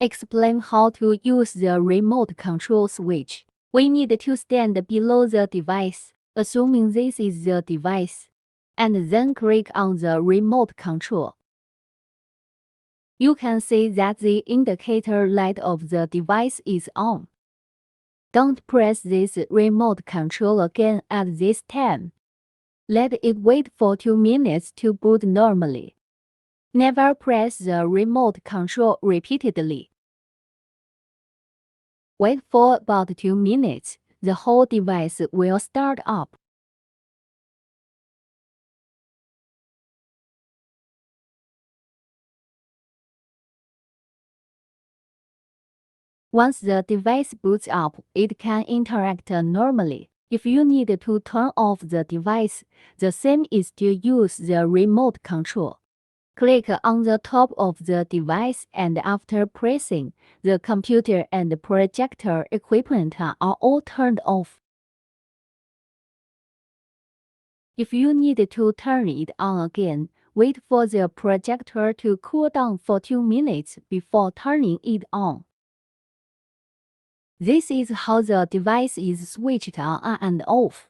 Explain how to use the remote control switch. We need to stand below the device, assuming this is the device, and then click on the remote control. You can see that the indicator light of the device is on. Don't press this remote control again at this time. Let it wait for 2 minutes to boot normally. Never press the remote control repeatedly. Wait for about 2 minutes. The whole device will start up. Once the device boots up, it can interact normally. If you need to turn off the device, the same is to use the remote control. Click on the top of the device, and after pressing, the computer and projector equipment are all turned off. If you need to turn it on again, wait for the projector to cool down for 2 minutes before turning it on. This is how the device is switched on and off.